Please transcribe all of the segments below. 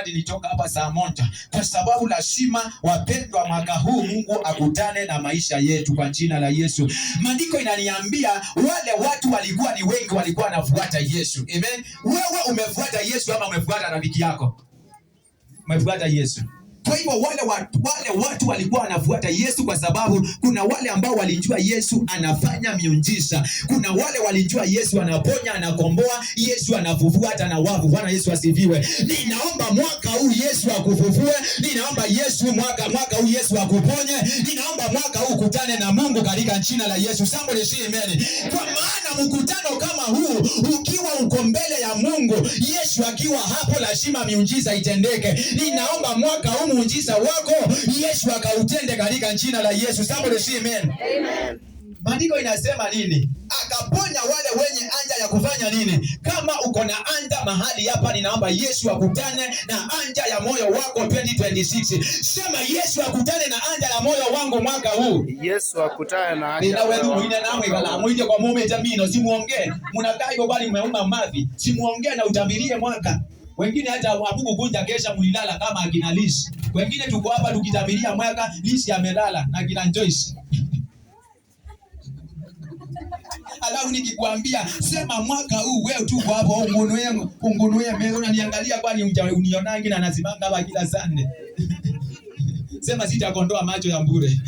Nilitoka hapa saa moja kwa sababu lazima wapendwa, mwaka huu Mungu akutane na maisha yetu kwa jina la Yesu. Maandiko inaniambia wale watu walikuwa ni wengi, walikuwa wanafuata Yesu. Amen. Wewe umefuata Yesu ama umefuata rafiki yako? Umefuata Yesu. Kwa hivyo wale watu walikuwa wanafuata Yesu kwa sababu kuna wale ambao walijua Yesu anafanya miujiza. Kuna wale walijua Yesu anaponya, anakomboa, Yesu anafufua hata na wafu. Bwana Yesu asifiwe. Ninaomba mwaka huu Yesu akufufue. Ninaomba Yesu mwaka huu Yesu akuponye. Ninaomba mwaka huu kutane na Mungu katika jina la Yesu. Somebody say amen. Kwa maana mkutano kama huu ukiwa uko mbele ya Mungu, Yesu akiwa hapo, lazima miujiza itendeke. Ninaomba mwaka huu muujiza wako Yesu akautende katika jina la Yesu. Somebody say amen. Amen. Maandiko inasema nini? Akaponya wale wenye anja ya kufanya nini? Kama uko na anja mahali hapa, ninaomba Yesu akutane na anja ya moyo wako 2026. Sema Yesu akutane na anja ya moyo wangu mwaka huu. Yesu akutane na anja. Ninawewe mwine na mwekala mwije kwa mume jamino, simuongee. Mnakaa hivyo bali mmeuma mavi. Simuongee na utambirie mwaka. Wengine hata Mungu kunja kesha mulilala kama akina Lisi. Wengine tuko hapa tukitamilia mwaka, Lisi amelala na kina Joyce. Alafu nikikwambia sema mwaka huu wewe tuko hapo ungunuye mimi unaniangalia kwani unionangi na nazimanga hapa kila Sunday. Sema sitakondoa macho ya bure.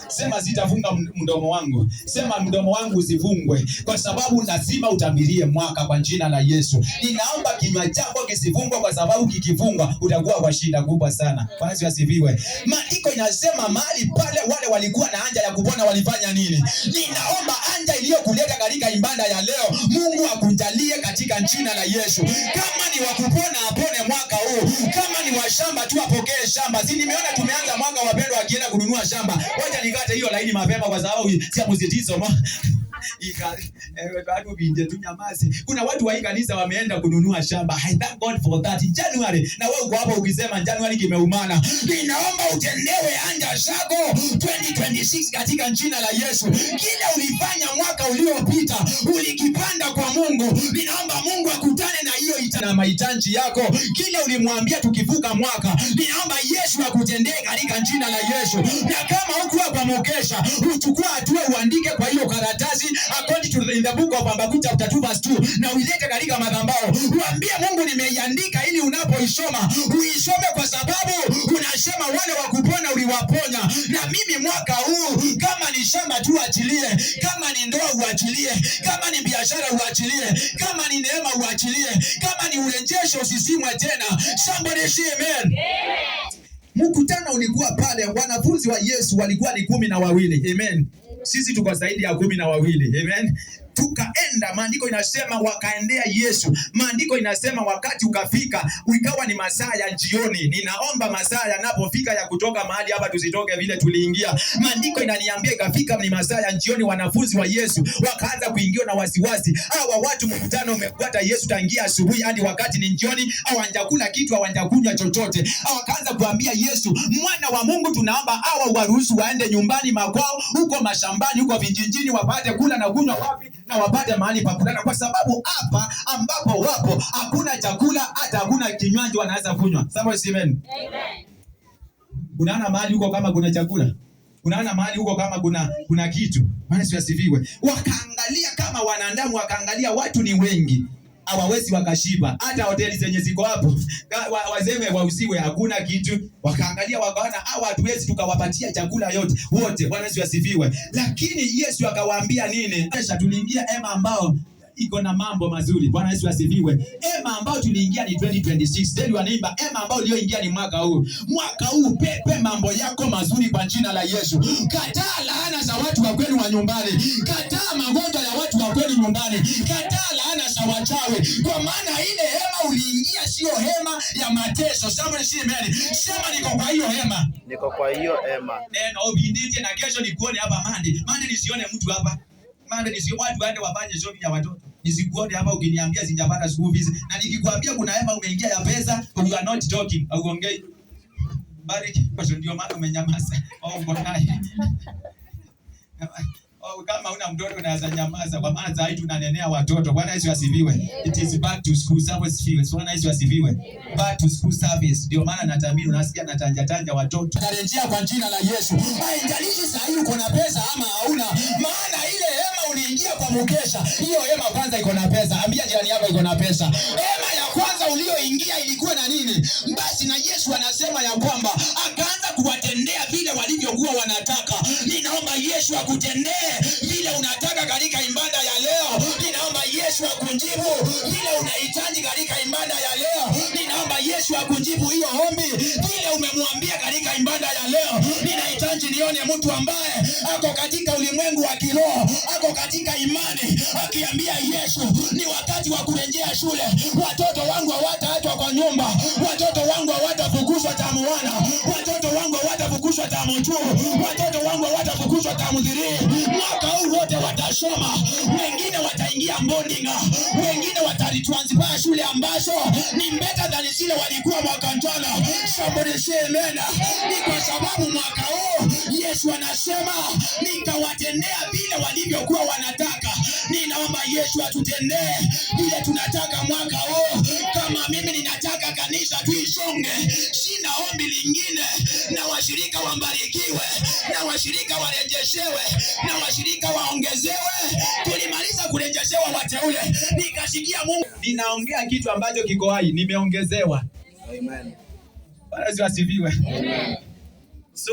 Sema sitafunga mdomo wangu. Sema mdomo wangu usifungwe kwa sababu lazima utambirie mwaka kwa jina la Yesu. Ninaomba kinywa chako kisifungwe kwa sababu kikifungwa utakuwa kwa shida kubwa sana. Bwana Yesu asifiwe. Maandiko inasema mahali pale wale walikuwa na anja ya kupona walifanya nini? Ninaomba anja iliyokuleta katika ibada ya leo Mungu akujalie katika jina la Yesu. Kama ni wakupona apone mwaka huu. Kama ni wa shamba tu apokee shamba. Si nimeona tumeanza mwaka wapendwa akienda kununua shamba. Wacha nikate hiyo laini mapema kwa sababu si mzitizo kuna watu wa hii kanisa wameenda kununua shamba. I thank God for that. January na wewe uko hapo ukisema January kimeumana. Ninaomba utendewe anja zako 2026 katika jina la Yesu. Kila ulifanya mwaka uliopita ulikipanda kwa Mungu. Ninaomba Mungu akutane na hiyo na mahitaji yako. Kila ulimwambia tukivuka mwaka, ninaomba Yesu akutendee katika jina la Yesu. Na kama huko hapa mokesha, uchukua hatua uandike kwa hiyo karatasi according to in the book of Habakkuk chapter 2 verse 2 na uilete katika madhabahu. Uambie Mungu nimeiandika ili unapoisoma uisome kwa sababu unasema wale wakupona uliwaponya. Na mimi mwaka huu kama ni shamba tu achilie, kama ni ndoa uachilie, kama ni biashara uachilie, kama ni neema uachilie, kama ni urejesho usisimwe tena. Somebody say amen. Mkutano ulikuwa pale, wanafunzi wa Yesu walikuwa ni 12. Amen. Sisi tuko zaidi ya 12. Amen. Tukaenda, maandiko inasema wakaendea Yesu. Maandiko inasema wakati ukafika, ikawa ni masaa ya jioni. Ninaomba masaa yanapofika ya kutoka mahali hapa tusitoke vile tuliingia. Maandiko inaniambia ikafika ni masaa ya jioni, wanafunzi wa Yesu wakaanza kuingiwa na wasiwasi. Hawa watu mkutano umefuata Yesu tangia asubuhi hadi wakati ni jioni, hawajakula kitu, hawajakunywa chochote. Wakaanza kuambia Yesu, mwana wa Mungu, tunaomba hawa waruhusu waende nyumbani makwao, huko mashambani, huko vijijini, wapate kula na kunywa wapi na wapate mahali pa kulala, kwa sababu hapa ambapo wapo hakuna chakula, hata hakuna kinywaji wanaweza kunywa. Somebody say amen. Amen. Unaona mahali huko kama kuna chakula? Unaona mahali huko kama kuna kitu? Bwana Yesu asifiwe. Wakaangalia kama wanadamu, wakaangalia watu ni wengi, hawawezi wakashiba. Hata hoteli zenye ziko hapo wazeme wausiwe hakuna kitu. Wakaangalia wakaona hawa hatuwezi tukawapatia chakula yote wote. Bwana Yesu asifiwe. Lakini Yesu akawaambia nini? Kisha tuliingia hema ambao iko na mambo mazuri. Bwana Yesu asifiwe. Hema ambao tuliingia ni 2026. Tell your neighbor, hema ambao ulioingia ni mwaka huu. Mwaka huu pepe mambo yako mazuri kwa jina la Yesu. Kataa laana za watu wa kwenu wa nyumbani. Kataa magonjwa ya watu wa kwenu nyumbani. Kataa laana za wachawi. Kwa maana ile hema uliingia sio hema ya mateso. Somebody say amen. Sema niko kwa hiyo hema. Niko kwa hiyo hema. Neno obidite na kesho nikuone hapa Mande nisione mtu hapa. Mande nisio watu waende wafanye shopping ya watoto. Nisikuone hapa ukiniambia sijapata school fees. Na nikikwambia kuna hema umeingia ya pesa, you are not talking. Auongei. Bariki kwa ndio maana umenyamaza. Au uko naye. Kama una mtoto unaweza nyamaza, kwa maana zaidi tunanenea watoto. Bwana Yesu asifiwe. It is back to school service. Bwana Yesu asifiwe. Back to school service. Ndio maana natamini unasikia natanja watoto. Tarejea kwa jina la Yesu. Haijalishi sasa hivi uko na pesa ama hauna. Maana ile hema uliingia kwa mkesha. Hiyo hema kwanza iko na pesa. Ambia jirani yako iko na pesa. Hema ya kwanza ulioingia ilikuwa na nini? Basi na Yesu anasema ya kwamba akaanza kuwatendea vile walivyokuwa wanataka. Ninaomba Yesu akutendee vile unataka katika ibada ya leo. Ninaomba Yesu akujibu vile unahitaji katika ibada ya leo. Ninaomba Yesu akujibu hiyo ombi vile umemwambia katika ibada ya leo. Ninahitaji nione mtu ambaye ako katika ulimwengu wa kiroho, ako katika imani, akiambia Yesu, ni wakati wa kurejea shule. Watoto wangu hawataachwa kwa nyumba. Watoto wangu hawatafukuzwa tamu 1. Watoto wangu hawatafukuzwa tamu 2. Watoto wangu hawatafukuzwa tamu 3. Mwaka huu wote watasoma. Wengine wataingia boarding, wengine wataretransfer shule ambazo ni better than zile walikuwa mwaka jana. Somebody say amen. Ni kwa sababu mwaka huu Yesu anasema nitawatendea vile walivyokuwa wanataka. Ninaomba Yesu atutendee vile tunataka mwaka huu. Kama mimi ninataka kanisa tuisonge, sina ombi lingine. Na washirika wabarikiwe, na washirika warejeshewe, na washirika waongezewe. Tulimaliza kurejeshewa wateule, nikasikia Mungu ninaongea kitu ambacho kiko hai, nimeongezewa. Amen. Bwana Yesu asifiwe. Amen. So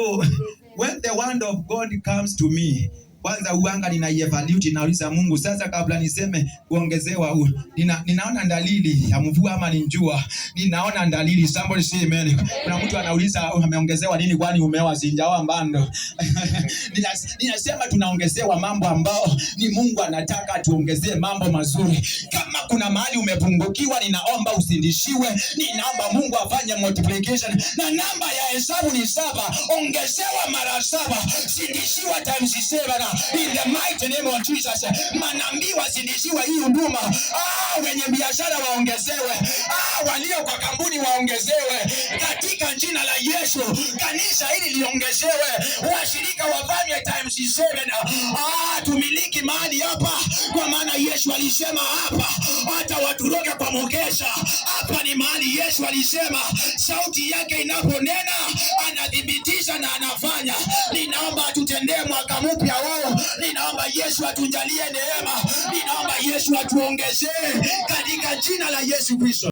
when the word of God comes to me, kwanza uanga ninaievaluate, nauliza Mungu, sasa kabla niseme kuongezewa, ninaona dalili ya mvua ama ni jua? Ninaona dalili. Somebody say amen. Kuna mtu anauliza ameongezewa nini, kwani umeoa sinjaoa mbando? Ninasema tunaongezewa mambo ambao ni Mungu anataka tuongezee mambo mazuri. Kama kuna mahali umepungukiwa, ninaomba usindishiwe. Ninaomba Mungu afanye multiplication, na namba ya hesabu ni 7. Ongezewa mara 7, sindishiwa times 7. In the mighty name of Jesus. Manambii wasindishiwe hii huduma. Wenye biashara waongezewe. Walio kwa kampuni waongezewe katika jina la Yesu. Kanisa hili liongezewe. Washirika wafanye times 7. Tumiliki mahali hapa, kwa maana Yesu alisema hapa hata waturoge kwa mkesha. Hapa ni mahali Yesu alisema sauti yake inaponena anadhibitisha na anafanya. Ninaomba atutendee mwaka mpya huu. Ninaomba Yesu atujalie neema. Ninaomba Yesu atuongezee katika jina la Yesu Kristo.